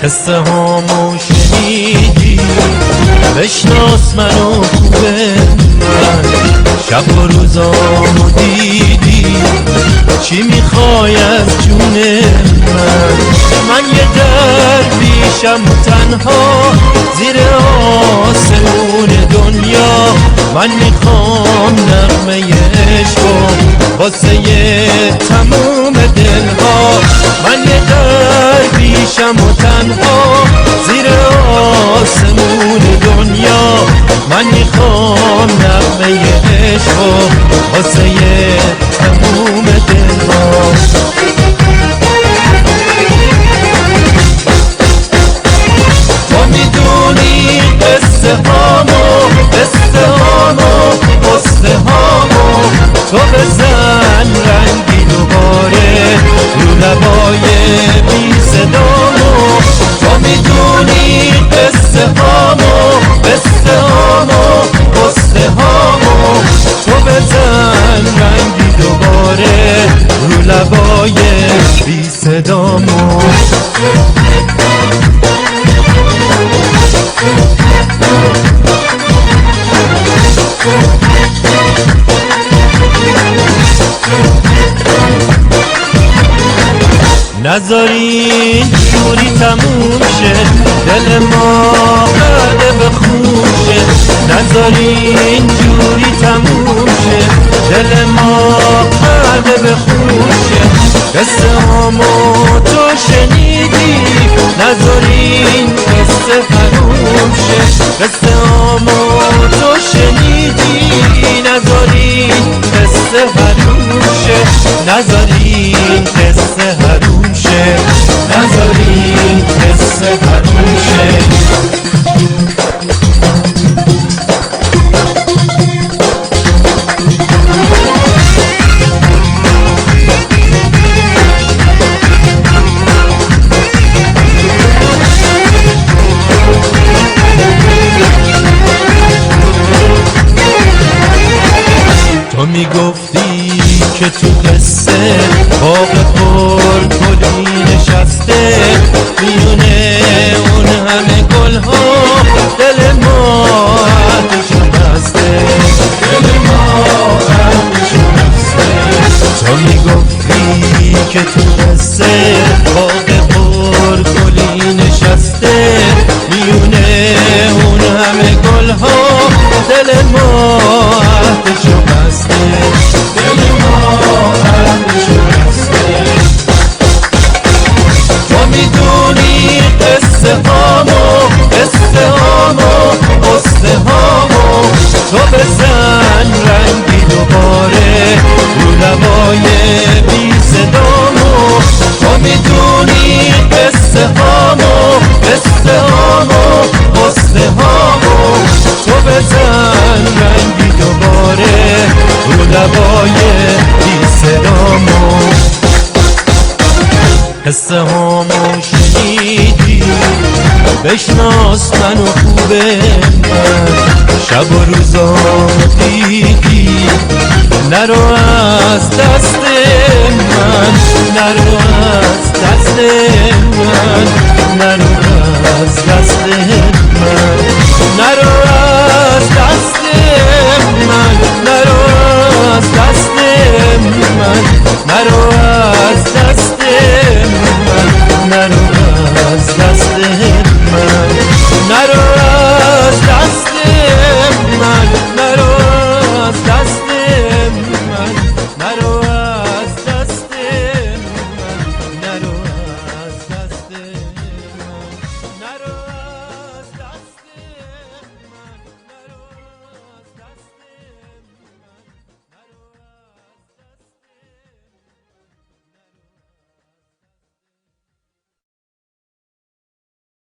قصه هامو شنیدی بشناس منو خوبه من شب و روزامو دیدی چی میخوای از جون من یه درویشم تنها زیر آسمون دنیا من میخوام نغمه عشقو واسه تموم دلها من یه درویشم و تنها زیر آسمون دنیا من میخوام نغمه عشقو واسه تموم دلها تو میدونی قصه هامو قصه هامو تو بزن رنگی دوباره رو لبای بی صدامو تو میدونی قصه هامو تو بزن رنگی دوباره رو لبای بی صدامو نذارین جوری تموم شه دل ما قلب خون شه نذارین جوری تموم شه دل ما قلب خون شه قصه هامو تو شنیدی نذارین قصه فرام شه قصه هامو تو شنیدی نذارین قصه فرام شه نذارین قصه حروم شه نذارین قصه حروم شه تو میگفتی که تو قصه باغ پر گلی نشسته میونه اون همه گلها دل ما عهدشو بسته تو میگفتی که تو قصه باغ پر گلی نشسته میونه اون همه گلها دل ما عهدشو بسته تو میدونی قصه هامو تو بزن رنگی دوباره رو لبای بی صدامو تو میدونی قصه هامو تو بزن رنگی دوباره رو لبای بی صدامو قصه هامو شنیدی بشناس منو خوبه من شب و روزامو دیدی نرو از دست من نرو از دست من نرو از دست من نرو